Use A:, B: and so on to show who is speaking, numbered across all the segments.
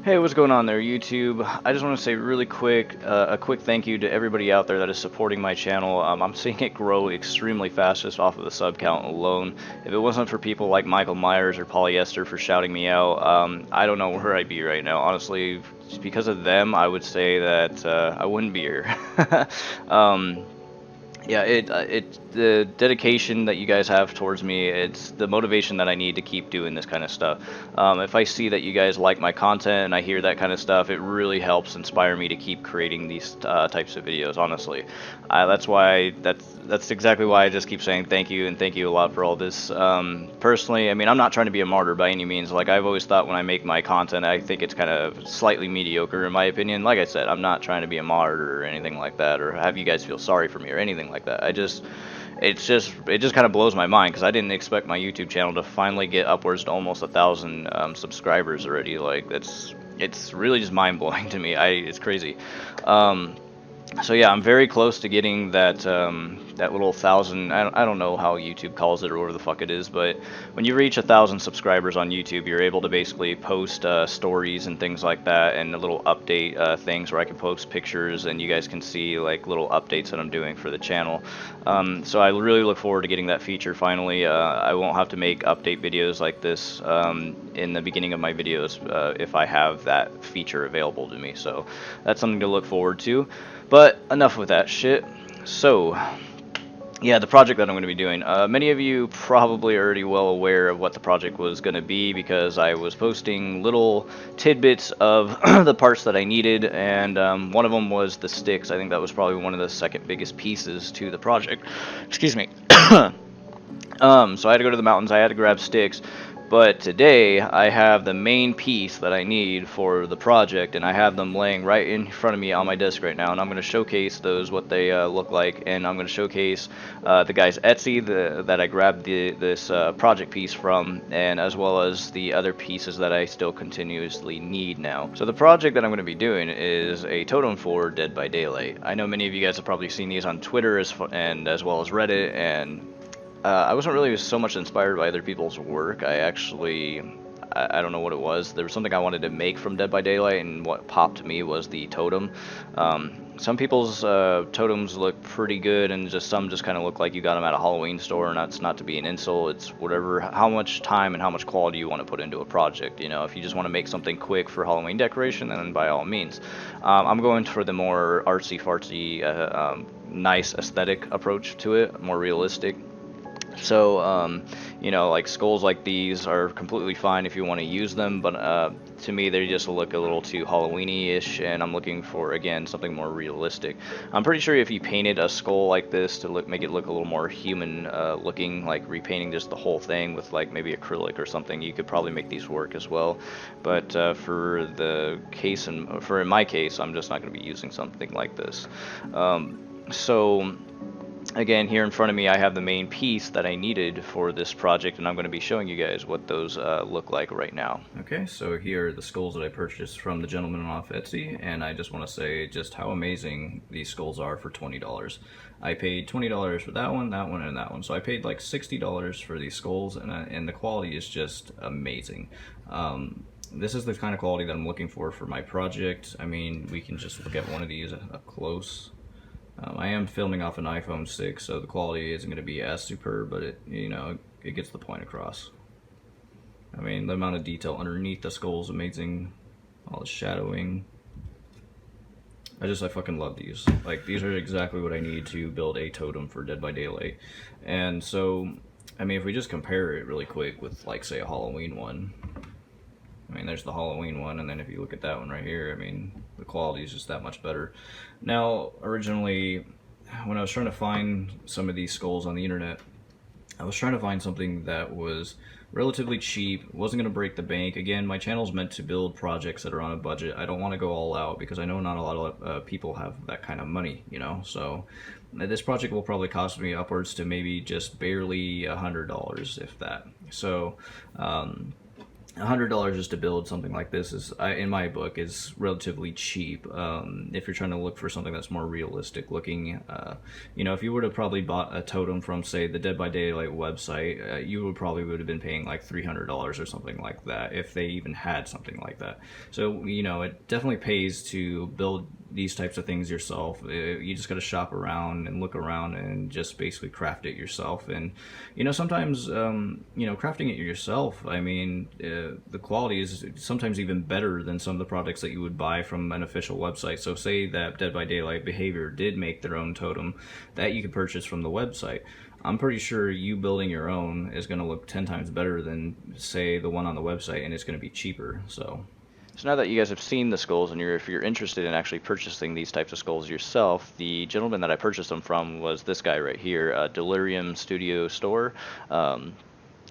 A: Hey, what's going on there, YouTube? I just want to say really quick, a quick thank you to everybody out there that is supporting my channel. I'm seeing it grow extremely fast just off of the sub count alone. If it wasn't for people like Michael Myers or Polyester for shouting me out, I don't know where I'd be right now. Honestly, because of them, I would say that I wouldn't be here. Yeah, the dedication that you guys have towards me, it's the motivation that I need to keep doing this kind of stuff. If I see that you guys like my content and I hear that kind of stuff, it really helps inspire me to keep creating these types of videos, honestly. That's exactly why I just keep saying thank you and thank you a lot for all this. Personally, I mean, I'm not trying to be a martyr by any means. Like, I've always thought when I make my content, I think it's kind of slightly mediocre in my opinion. Like I said, I'm not trying to be a martyr or anything like that, or have you guys feel sorry for me or anything like that. It just kind of blows my mind because I didn't expect my YouTube channel to finally get upwards to almost 1,000 subscribers already. Like, it's really just mind blowing to me. It's crazy. So yeah, I'm very close to getting that that little 1,000. I don't know how YouTube calls it or whatever the fuck it is, but when you reach 1,000 subscribers on YouTube, you're able to basically post stories and things like that, and a little update things where I can post pictures and you guys can see like little updates that I'm doing for the channel. So I really look forward to getting that feature finally. I won't have to make update videos like this in the beginning of my videos if I have that feature available to me. So that's something to look forward to. But enough with that shit. So, yeah, the project that I'm going to be doing. Many of you probably are already well aware of what the project was going to be because I was posting little tidbits of the parts that I needed, and one of them was the sticks. I think that was probably one of the second biggest pieces to the project. Excuse me. So I had to go to the mountains, I had to grab sticks. But today, I have the main piece that I need for the project, and I have them laying right in front of me on my desk right now, and I'm going to showcase those, what they look like, and I'm going to showcase the guy's Etsy that I grabbed this project piece from, and as well as the other pieces that I still continuously need now. So the project that I'm going to be doing is a totem for Dead by Daylight. I know many of you guys have probably seen these on Twitter and as well as Reddit, and I wasn't really so much inspired by other people's work. I don't know what it was. There was something I wanted to make from Dead by Daylight, and what popped to me was the totem. Some people's totems look pretty good, and some just kind of look like you got them at a Halloween store, and that's not to be an insult. It's whatever, how much time and how much quality you want to put into a project. You know, if you just want to make something quick for Halloween decoration, then by all means. I'm going for the more artsy-fartsy, nice aesthetic approach to it, more realistic. So, you know, like skulls like these are completely fine if you want to use them, but to me they just look a little too Halloween-y-ish, and I'm looking for, again, something more realistic. I'm pretty sure if you painted a skull like this to make it look a little more human looking, like repainting just the whole thing with like maybe acrylic or something, you could probably make these work as well. But for the case, in my case, I'm just not going to be using something like this. So again, here in front of me, I have the main piece that I needed for this project, and I'm going to be showing you guys what those look like right now. Okay, so here are the skulls that I purchased from the gentleman off Etsy, and I just want to say just how amazing these skulls are for $20. I paid $20 for that one, and that one, so I paid like $60 for these skulls, and the quality is just amazing. This is the kind of quality that I'm looking for my project. I mean, we can just look at one of these up close. I am filming off an iPhone 6, so the quality isn't going to be as superb, but it gets the point across. I mean, the amount of detail underneath the skull is amazing. All the shadowing. I fucking love these. Like, these are exactly what I need to build a totem for Dead by Daylight. And so, I mean, if we just compare it really quick with, like, say, a Halloween one. I mean, there's the Halloween one, and then if you look at that one right here, I mean, the quality is just that much better. Now, originally, when I was trying to find some of these skulls on the internet, I was trying to find something that was relatively cheap, wasn't going to break the bank. Again, my channel's meant to build projects that are on a budget. I don't want to go all out because I know not a lot of people have that kind of money, you know. So this project will probably cost me upwards to maybe just barely $100, if that. So,
B: $100 just to build something like this is, in my book, is relatively cheap. If you're trying to look for something that's more realistic looking, if you would have probably bought a totem from, say, the Dead by Daylight website, you would have been paying like $300 or something like that if they even had something like that. So it definitely pays to build these types of things yourself. You just got to shop around and look around and just basically craft it yourself. And sometimes crafting it yourself, I mean, the quality is sometimes even better than some of the products that you would buy from an official website. So say that Dead by Daylight Behavior did make their own totem that you could purchase from the website. I'm pretty sure you building your own is going to look 10 times better than, say, the one on the website, and it's going to be cheaper.
A: So now that you guys have seen the skulls, and if you're interested in actually purchasing these types of skulls yourself, the gentleman that I purchased them from was this guy right here, Delirium Studio Store.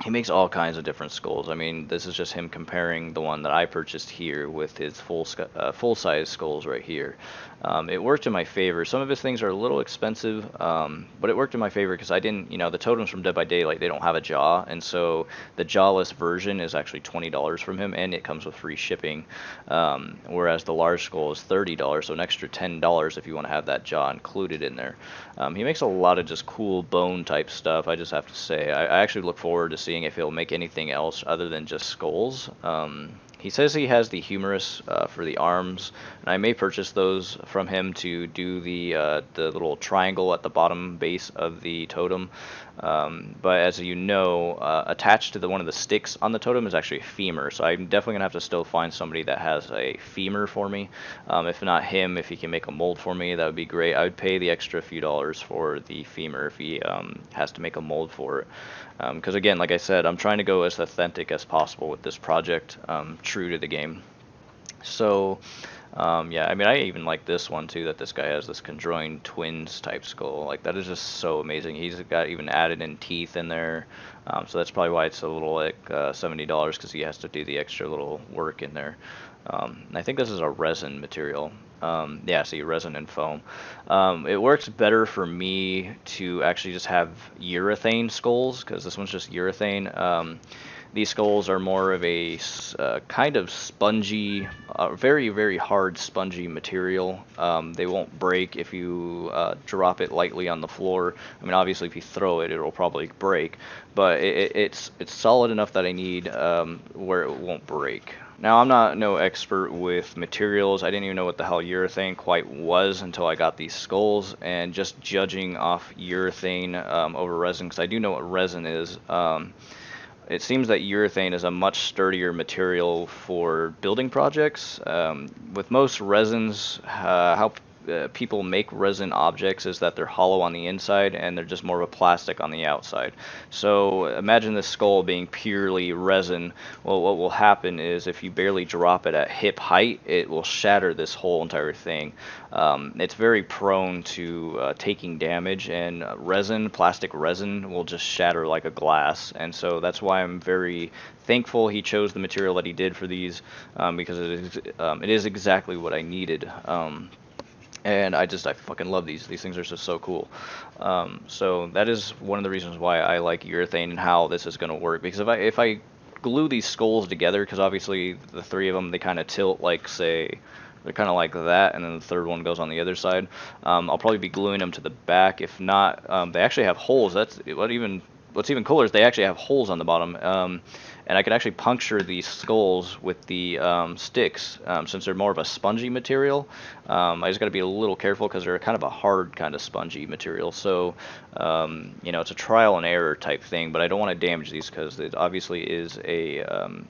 A: He makes all kinds of different skulls. I mean, this is just him comparing the one that I purchased here with his full-size skulls right here. It worked in my favor. Some of his things are a little expensive, but it worked in my favor because I didn't, the totems from Dead by Daylight, they don't have a jaw, and so the jawless version is actually $20 from him, and it comes with free shipping, whereas the large skull is $30, so an extra $10 if you want to have that jaw included in there. He makes a lot of just cool bone type stuff, I just have to say. I actually look forward to seeing if he'll make anything else other than just skulls. He says he has the Humerus for the arms, and I may purchase those from him to do the little triangle at the bottom base of the totem. But as you know, attached to one of the sticks on the totem is actually a femur, so I'm definitely going to have to still find somebody that has a femur for me. If not him, if he can make a mold for me, that would be great. I would pay the extra few dollars for the femur if he has to make a mold for it. Because again, like I said, I'm trying to go as authentic as possible with this project, true to the game. So, yeah, I mean, I even like this one too, that this guy has, this conjoined twins type skull. Like, that is just so amazing. He's got even added in teeth in there. So that's probably why it's a little like $70, because he has to do the extra little work in there. And I think this is a resin material. Yeah, see, resin and foam. It works better for me to actually just have urethane skulls, because this one's just urethane. These skulls are more of a kind of spongy, very, very hard spongy material. They won't break if you drop it lightly on the floor. I mean, obviously, if you throw it, it'll probably break, but it's solid enough that I need where it won't break. Now, I'm not no expert with materials. I didn't even know what the hell urethane quite was until I got these skulls, and just judging off urethane over resin, because I do know what resin is. It seems that urethane is a much sturdier material for building projects. With most resins, how people make resin objects is that they're hollow on the inside and they're just more of a plastic on the outside. So imagine this skull being purely resin. Well, what will happen is if you barely drop it at hip height, it will shatter this whole entire thing. It's very prone to taking damage, and plastic resin will just shatter like a glass. And so that's why I'm very thankful he chose the material that he did for these, because it is exactly what I needed. And I fucking love these. These things are just so cool. So that is one of the reasons why I like urethane and how this is going to work. Because if I glue these skulls together, because obviously the three of them, they kind of tilt like, say, they're kind of like that, and then the third one goes on the other side. I'll probably be gluing them to the back. If not, they actually have holes. What's even cooler is they actually have holes on the bottom. And I could actually puncture these skulls with the sticks, since they're more of a spongy material. I just got to be a little careful because they're kind of a hard kind of spongy material. So, it's a trial and error type thing, but I don't want to damage these because it obviously is a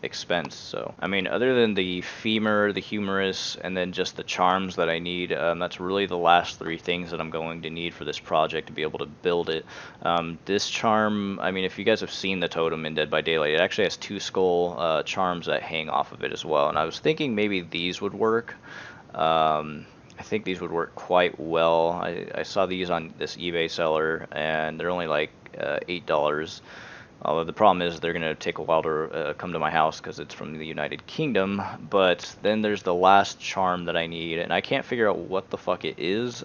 A: expense. So, I mean, other than the femur, the humerus, and then just the charms that I need, that's really the last three things that I'm going to need for this project to be able to build it. This charm, I mean, if you guys have seen the totem in Dead by Daylight, it actually has two skull charms that hang off of it as well, and I was thinking maybe these would work. I think these would work quite well. I saw these on this eBay seller, and they're only like $8. Although the problem is they're going to take a while to come to my house because it's from the United Kingdom. But then there's the last charm that I need, and I can't figure out what the fuck it is.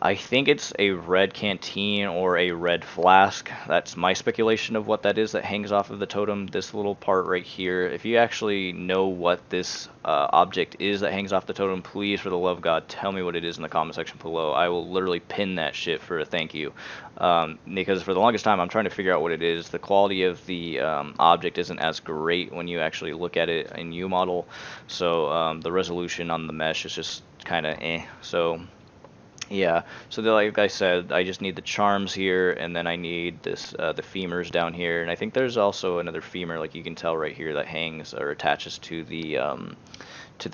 A: I think it's a red canteen or a red flask. That's my speculation of what that is that hangs off of the totem. This little part right here. If you actually know what this object is that hangs off the totem, please, for the love of God, tell me what it is in the comment section below. I will literally pin that shit for a thank you. Because for the longest time, I'm trying to figure out what it is. The quality of the object isn't as great when you actually look at it in UModel. So the resolution on the mesh is just kind of eh. So yeah, so like I said, I just need the charms here, and then I need this the femurs down here, and I think there's also another femur, like you can tell right here, that hangs or attaches to the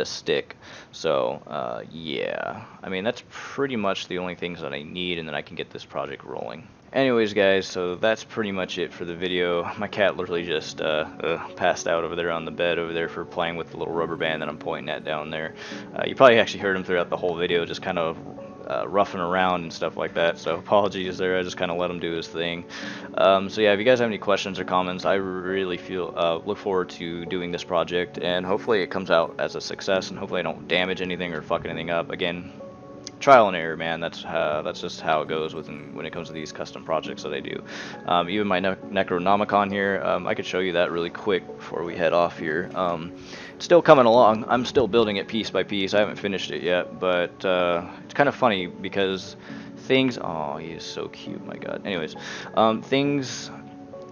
A: stick. So yeah, I mean that's pretty much the only things that I need, and then I can get this project rolling. Anyways, guys, so that's pretty much it for the video. My cat literally just passed out over there on the bed over there for playing with the little rubber band that I'm pointing at down there. You probably actually heard him throughout the whole video, just kind of roughing around and stuff like that, so apologies there. I just kind of let him do his thing. So yeah, if you guys have any questions or comments, I really look forward to doing this project, and hopefully it comes out as a success, and hopefully I don't damage anything or fuck anything up. Again, trial and error, man. That's just how it goes when it comes to these custom projects that I do. Even my Necronomicon here, I could show you that really quick before we head off here. It's still coming along. I'm still building it piece by piece. I haven't finished it yet, but it's kind of funny because things. Oh, he is so cute. My God. Anyways, things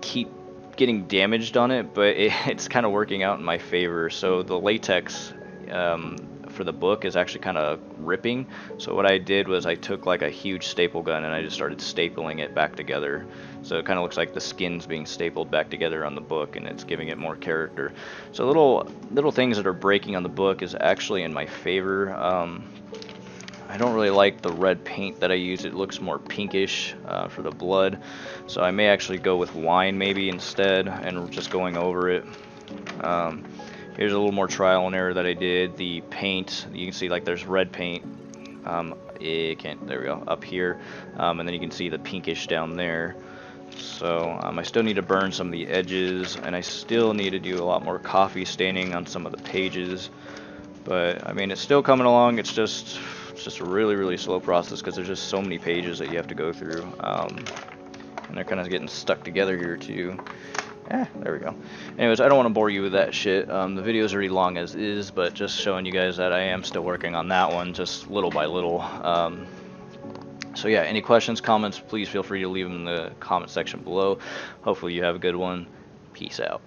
A: keep getting damaged on it, but it's kind of working out in my favor. So the latex for the book is actually kind of ripping. So what I did was I took like a huge staple gun and I just started stapling it back together. So it kind of looks like the skin's being stapled back together on the book, and it's giving it more character. So little things that are breaking on the book is actually in my favor. I don't really like the red paint that I use. It looks more pinkish for the blood. So I may actually go with wine maybe instead, and just going over it. Here's a little more trial and error that I did. The paint, you can see like there's red paint. There we go, up here. And then you can see the pinkish down there. So I still need to burn some of the edges, and I still need to do a lot more coffee staining on some of the pages. But I mean, it's still coming along. It's just a really slow process because there's just so many pages that you have to go through. And they're kind of getting stuck together here too. There we go. Anyways, I don't want to bore you with that shit. The video is already long as is, but just showing you guys that I am still working on that one, just little by little. So yeah, any questions, comments, please feel free to leave them in the comment section below. Hopefully you have a good one. Peace out.